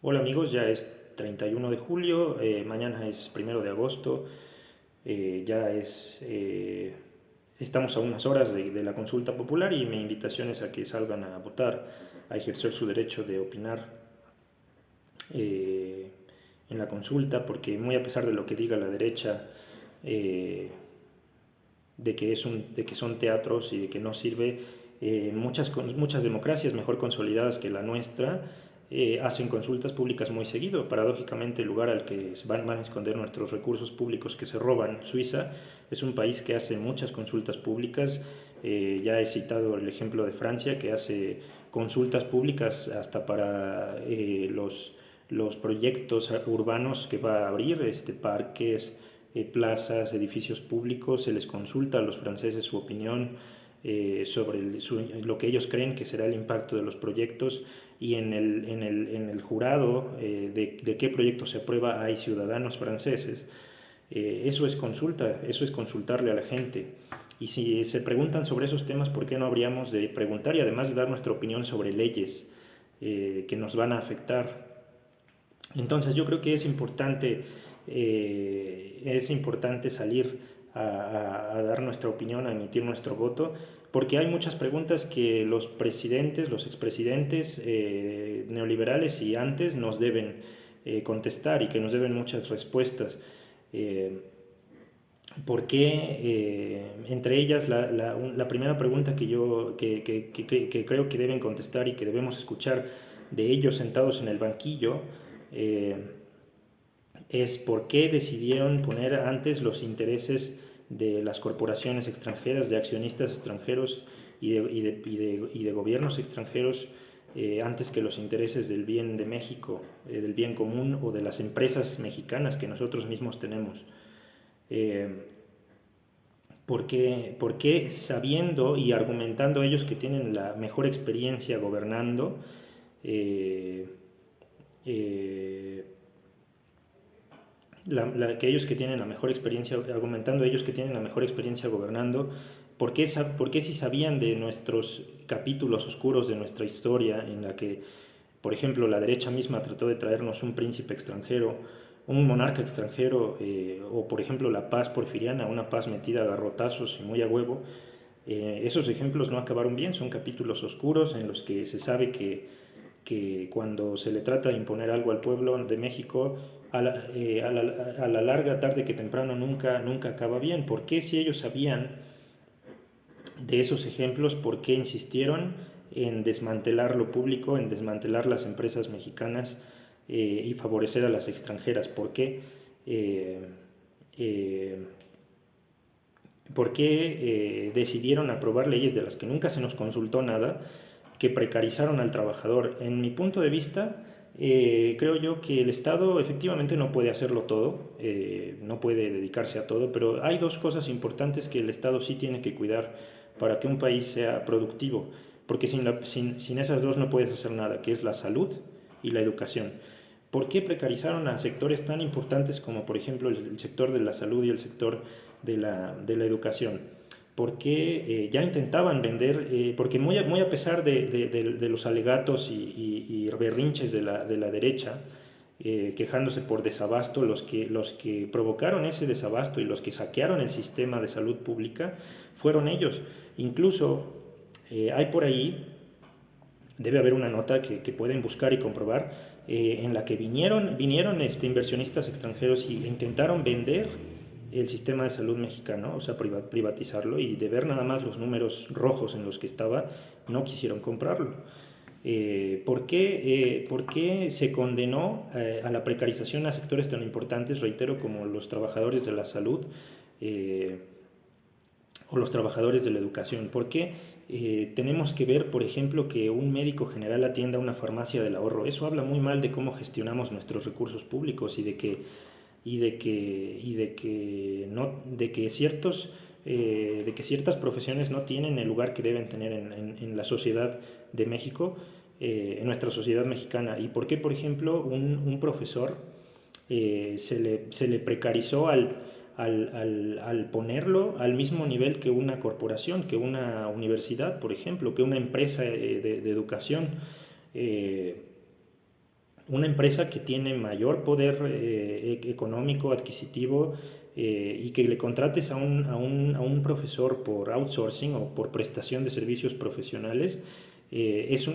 Hola amigos, ya es 31 de julio, mañana es 1 de agosto, ya estamos a unas horas de la consulta popular y mi invitación es a que salgan a votar, a ejercer su derecho de opinar eh, en la consulta, porque muy a pesar de lo que diga la derecha, eh, de que son teatros y de que no sirve, muchas democracias mejor consolidadas que la nuestra hacen consultas públicas muy seguido. Paradójicamente, el lugar al que van a esconder nuestros recursos públicos que se roban, Suiza, es un país que hace muchas consultas públicas. Ya he citado el ejemplo de Francia, que hace consultas públicas hasta para los proyectos urbanos que va a abrir, parques, plazas, edificios públicos. Se les consulta a los franceses su opinión sobre lo que ellos creen que será el impacto de los proyectos, y en el jurado de qué proyecto se aprueba hay ciudadanos franceses. Eso es consulta, eso es consultarle a la gente. Y si se preguntan sobre esos temas, ¿por qué no habríamos de preguntar y además de dar nuestra opinión sobre leyes que nos van a afectar? Entonces yo creo que es importante salir a dar nuestra opinión, a emitir nuestro voto, porque hay muchas preguntas que los presidentes, los expresidentes neoliberales y antes nos deben contestar, y que nos deben muchas respuestas. Eh, ¿Por qué? Entre ellas, la primera pregunta que creo que deben contestar y que debemos escuchar de ellos sentados en el banquillo, eh, es por qué decidieron poner antes los intereses de las corporaciones extranjeras, de accionistas extranjeros y de gobiernos extranjeros, antes que los intereses del bien de México, del bien común o de las empresas mexicanas que nosotros mismos tenemos. Eh, ¿Por qué sabiendo y argumentando ellos que tienen la mejor experiencia gobernando, eh, eh, que ellos que tienen la mejor experiencia, argumentando ellos que tienen la mejor experiencia gobernando, ¿por qué si sabían de nuestros capítulos oscuros de nuestra historia, en la que, por ejemplo, la derecha misma trató de traernos un príncipe extranjero, un monarca extranjero, o por ejemplo la paz porfiriana, una paz metida a garrotazos y muy a huevo? Esos ejemplos no acabaron bien, son capítulos oscuros en los que se sabe que cuando se le trata de imponer algo al pueblo de México, a la larga, tarde que temprano, nunca acaba bien. ¿Por qué, si ellos sabían de esos ejemplos, por qué insistieron en desmantelar lo público, en desmantelar las empresas mexicanas y favorecer a las extranjeras? Eh, eh, ¿Por qué decidieron aprobar leyes de las que nunca se nos consultó nada, que precarizaron al trabajador? En mi punto de vista, creo yo que el Estado efectivamente no puede hacerlo todo, no puede dedicarse a todo, pero hay dos cosas importantes que el Estado sí tiene que cuidar para que un país sea productivo, porque sin esas dos no puedes hacer nada, que es la salud y la educación. ¿Por qué precarizaron a sectores tan importantes como, por ejemplo, el sector de la salud y el sector de la educación? Porque ya intentaban vender, porque muy a pesar de los alegatos y berrinches de la derecha, quejándose por desabasto, los que provocaron ese desabasto y los que saquearon el sistema de salud pública fueron ellos. Incluso hay por ahí, debe haber una nota que pueden buscar y comprobar, en la que vinieron inversionistas extranjeros y intentaron vender el sistema de salud mexicano, o sea, privatizarlo, y de ver nada más los números rojos en los que estaba, no quisieron comprarlo. ¿Por qué se condenó a la precarización a sectores tan importantes, reitero, como los trabajadores de la salud eh, o los trabajadores de la educación? ¿Por qué tenemos que ver, por ejemplo, que un médico general atienda una farmacia del ahorro? Eso habla muy mal de cómo gestionamos nuestros recursos públicos, y de que ciertas profesiones no tienen el lugar que deben tener en la sociedad de México, en nuestra sociedad mexicana. ¿Y por qué, por ejemplo, un profesor se le precarizó al ponerlo al mismo nivel que una corporación, que una universidad, por ejemplo, que una empresa de educación? una empresa que tiene mayor poder económico, adquisitivo, y que le contrates a un profesor por outsourcing o por prestación de servicios profesionales, es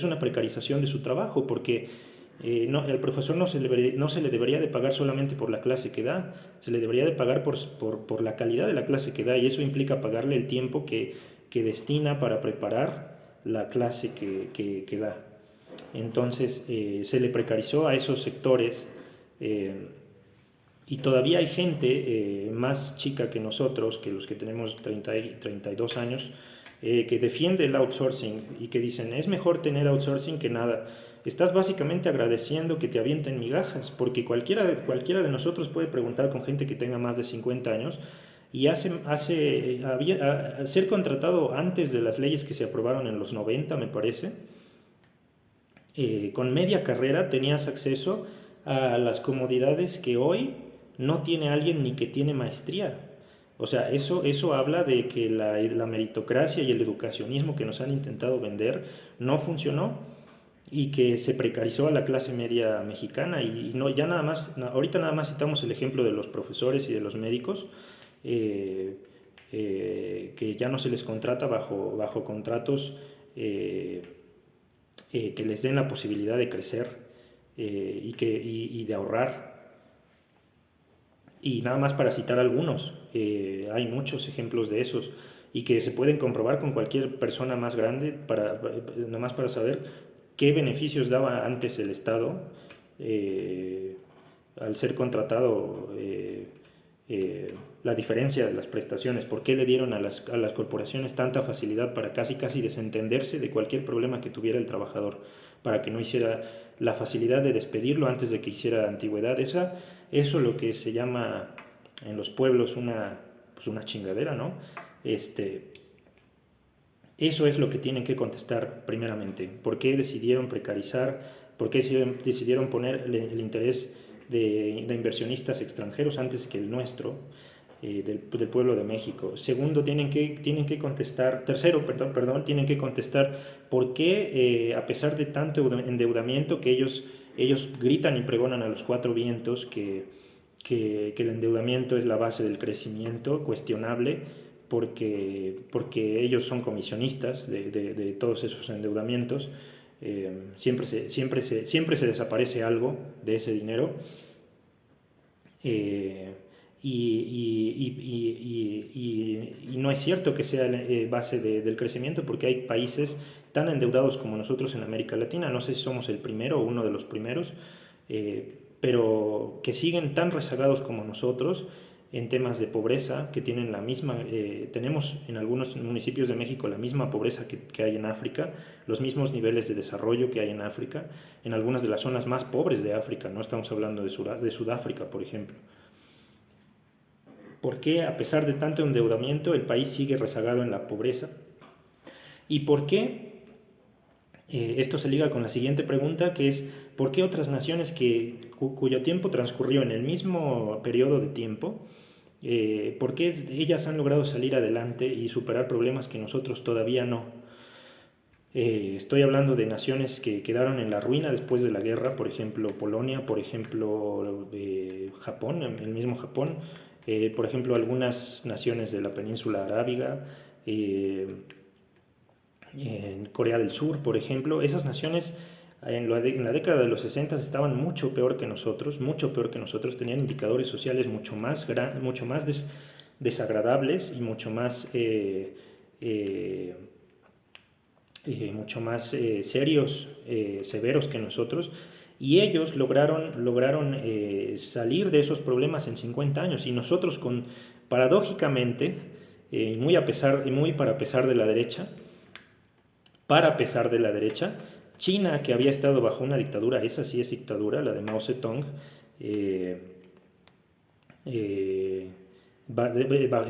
una precarización de su trabajo, porque no, al profesor no se le debería de pagar solamente por la clase que da, se le debería de pagar por la calidad de la clase que da, y eso implica pagarle el tiempo que destina para preparar la clase que da. Entonces se le precarizó a esos sectores, eh, y todavía hay gente más chica que nosotros, que los que tenemos 30 y 32 años, que defiende el outsourcing y que dicen, es mejor tener outsourcing que nada. Estás básicamente agradeciendo que te avienten migajas, porque cualquiera de nosotros puede preguntar con gente que tenga más de 50 años y ser contratado antes de las leyes que se aprobaron en los 90, me parece. Con media carrera tenías acceso a las comodidades que hoy no tiene alguien ni que tiene maestría. O sea, eso habla de que la meritocracia y el educacionismo que nos han intentado vender no funcionó, y que se precarizó a la clase media mexicana. Y no, ya nada más, ahorita nada más citamos el ejemplo de los profesores y de los médicos, eh, que ya no se les contrata bajo contratos que les den la posibilidad de crecer, y de ahorrar. Y nada más para citar algunos, hay muchos ejemplos de esos y que se pueden comprobar con cualquier persona más grande, nada más para saber qué beneficios daba antes el Estado, eh, al ser contratado, la diferencia de las prestaciones, por qué le dieron a las corporaciones tanta facilidad para casi casi desentenderse de cualquier problema que tuviera el trabajador, para que no hiciera la facilidad de despedirlo antes de que hiciera antigüedad. Eso es lo que se llama en los pueblos pues una chingadera, ¿no? Eso es lo que tienen que contestar primeramente. ¿Por qué decidieron precarizar? ¿Por qué decidieron poner el interés de inversionistas extranjeros antes que el nuestro, del pueblo de México? Segundo, tienen que contestar, tercero, perdón, tienen que contestar por qué, a pesar de tanto endeudamiento que ellos gritan y pregonan a los cuatro vientos que el endeudamiento es la base del crecimiento, cuestionable, porque ellos son comisionistas de todos esos endeudamientos. Siempre se desaparece algo de ese dinero, eh, y no es cierto que sea base del crecimiento, porque hay países tan endeudados como nosotros en América Latina, no sé si somos el primero o uno de los primeros, pero que siguen tan rezagados como nosotros en temas de pobreza, que tienen tenemos en algunos municipios de México la misma pobreza que hay en África, los mismos niveles de desarrollo que hay en África, en algunas de las zonas más pobres de África, no estamos hablando de Sudáfrica, por ejemplo. ¿Por qué, a pesar de tanto endeudamiento, el país sigue rezagado en la pobreza? ¿Y por qué? Esto se liga con la siguiente pregunta, que es, ¿por qué otras naciones cuyo tiempo transcurrió en el mismo periodo de tiempo, por qué ellas han logrado salir adelante y superar problemas que nosotros todavía no? Estoy hablando de naciones que quedaron en la ruina después de la guerra, por ejemplo Polonia, por ejemplo Japón, el mismo Japón, por ejemplo algunas naciones de la península arábiga, en Corea del Sur, por ejemplo. Esas naciones en la década de los 60 estaban mucho peor que nosotros, tenían indicadores sociales mucho más desagradables y mucho más serios, severos que nosotros, y ellos lograron salir de esos problemas en 50 años, y nosotros paradójicamente, muy para pesar de la derecha, China, que había estado bajo una dictadura, esa sí es dictadura, la de Mao Zedong, eh, eh,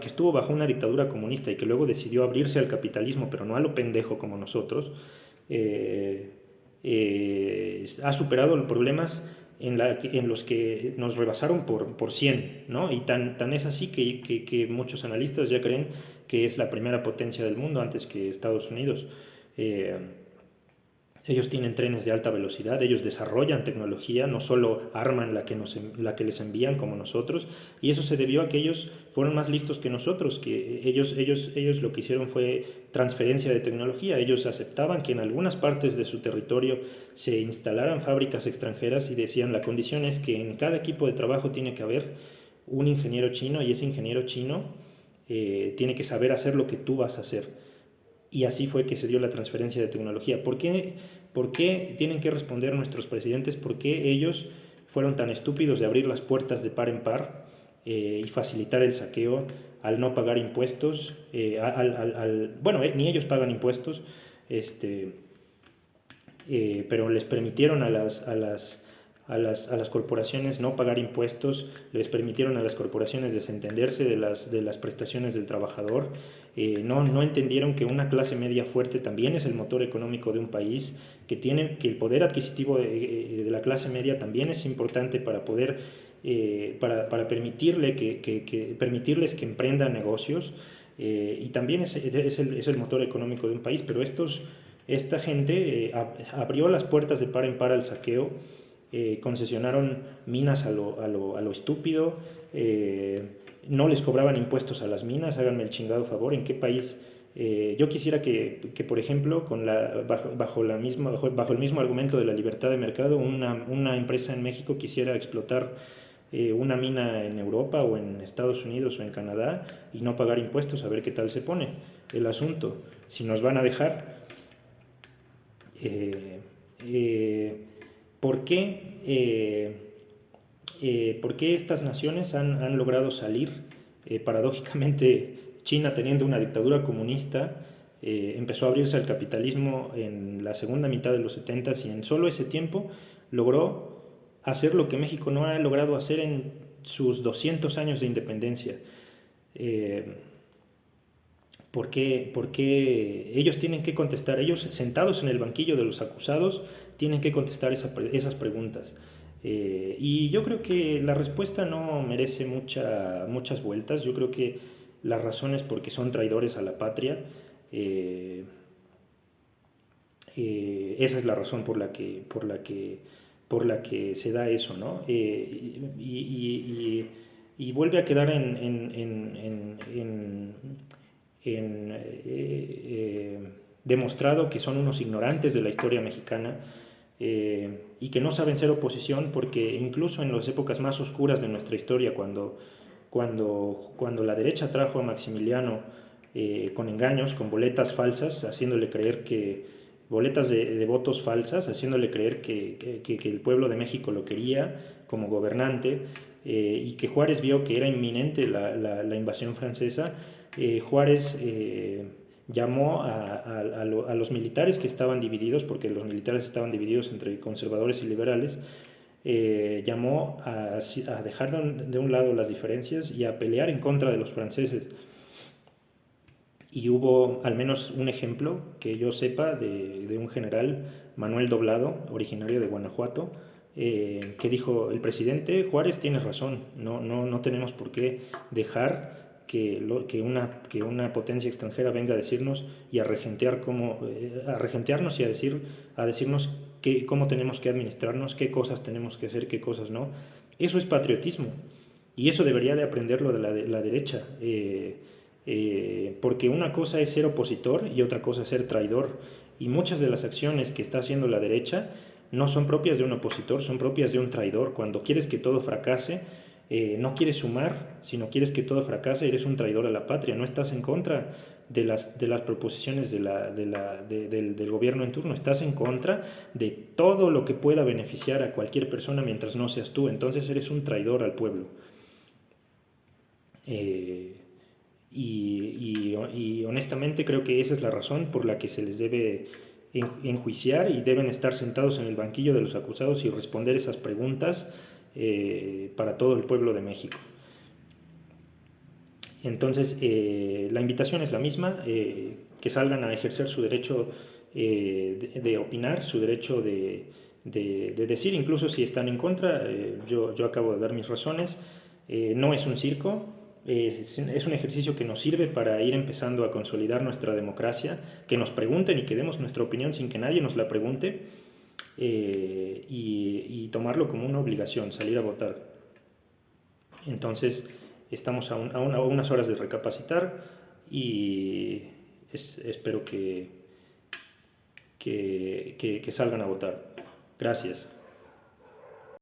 que estuvo bajo una dictadura comunista y que luego decidió abrirse al capitalismo, pero no a lo pendejo como nosotros, eh, ha superado los problemas en los que nos rebasaron por 100, ¿no? Y tan es así que muchos analistas ya creen que es la primera potencia del mundo antes que Estados Unidos. Ellos tienen trenes de alta velocidad, ellos desarrollan tecnología, no solo arman la que les envían como nosotros, y eso se debió a que ellos fueron más listos que nosotros, que ellos lo que hicieron fue transferencia de tecnología. Ellos aceptaban que en algunas partes de su territorio se instalaran fábricas extranjeras y decían la condición es que en cada equipo de trabajo tiene que haber un ingeniero chino y ese ingeniero chino tiene que saber hacer lo que tú vas a hacer. Y así fue que se dio la transferencia de tecnología. Por qué tienen que responder nuestros presidentes? ¿Por qué ellos fueron tan estúpidos de abrir las puertas de par en par y facilitar el saqueo al no pagar impuestos? Bueno, ni ellos pagan impuestos, este, pero les permitieron a las corporaciones no pagar impuestos, les permitieron a las corporaciones desentenderse de las prestaciones del trabajador, no entendieron que una clase media fuerte también es el motor económico de un país, que el poder adquisitivo de la clase media también es importante para poder, para permitirles que emprendan negocios, y también es el motor económico de un país, pero esta gente abrió las puertas de par en par al saqueo, concesionaron minas a lo estúpido, no les cobraban impuestos a las minas, háganme el chingado favor, ¿en qué país? Yo quisiera por ejemplo, bajo el mismo argumento de la libertad de mercado, una empresa en México quisiera explotar una mina en Europa o en Estados Unidos o en Canadá y no pagar impuestos, a ver qué tal se pone el asunto, si nos van a dejar. Eh, eh, ¿Por qué, por qué estas naciones han logrado salir? Paradójicamente, China, teniendo una dictadura comunista, empezó a abrirse al capitalismo en la segunda mitad de los 70 y en solo ese tiempo logró hacer lo que México no ha logrado hacer en sus 200 años de independencia. Eh, porque ellos tienen que contestar, ellos sentados en el banquillo de los acusados, tienen que contestar esas preguntas. Y yo creo que la respuesta no merece muchas vueltas. Yo creo que la razón es porque son traidores a la patria. Eh, Esa es la razón por la que se da eso, ¿no? Y vuelve a quedar demostrado que son unos ignorantes de la historia mexicana, y que no saben ser oposición, porque incluso en las épocas más oscuras de nuestra historia, cuando la derecha trajo a Maximiliano con engaños, con boletas falsas, haciéndole creer boletas de votos falsas, haciéndole creer que el pueblo de México lo quería como gobernante, y que Juárez vio que era inminente la invasión francesa. Juárez llamó a los militares que estaban divididos, porque los militares estaban divididos entre conservadores y liberales, llamó a dejar de un lado las diferencias y a pelear en contra de los franceses. Y hubo al menos un ejemplo que yo sepa de un general, Manuel Doblado, originario de Guanajuato, que dijo: el presidente Juárez tiene razón, no tenemos por qué dejar que una potencia extranjera venga a decirnos y a regentearnos y a decirnos cómo tenemos que administrarnos, qué cosas tenemos que hacer, qué cosas no. Eso es patriotismo, y eso debería de aprenderlo de la derecha. Porque una cosa es ser opositor y otra cosa es ser traidor, y muchas de las acciones que está haciendo la derecha no son propias de un opositor, son propias de un traidor. Cuando quieres que todo fracase, no quieres sumar, sino quieres que todo fracase, eres un traidor a la patria, no estás en contra de las proposiciones del gobierno en turno, estás en contra de todo lo que pueda beneficiar a cualquier persona mientras no seas tú, entonces eres un traidor al pueblo. Y honestamente creo que esa es la razón por la que se les debe enjuiciar y deben estar sentados en el banquillo de los acusados y responder esas preguntas para todo el pueblo de México. Entonces, la invitación es la misma, que salgan a ejercer su derecho de opinar, su derecho de decir, incluso si están en contra. Yo acabo de dar mis razones. No es un circo, Es un ejercicio que nos sirve para ir empezando a consolidar nuestra democracia, que nos pregunten y que demos nuestra opinión sin que nadie nos la pregunte, y tomarlo como una obligación, salir a votar. Entonces, estamos a unas horas de recapacitar y espero que salgan a votar. Gracias.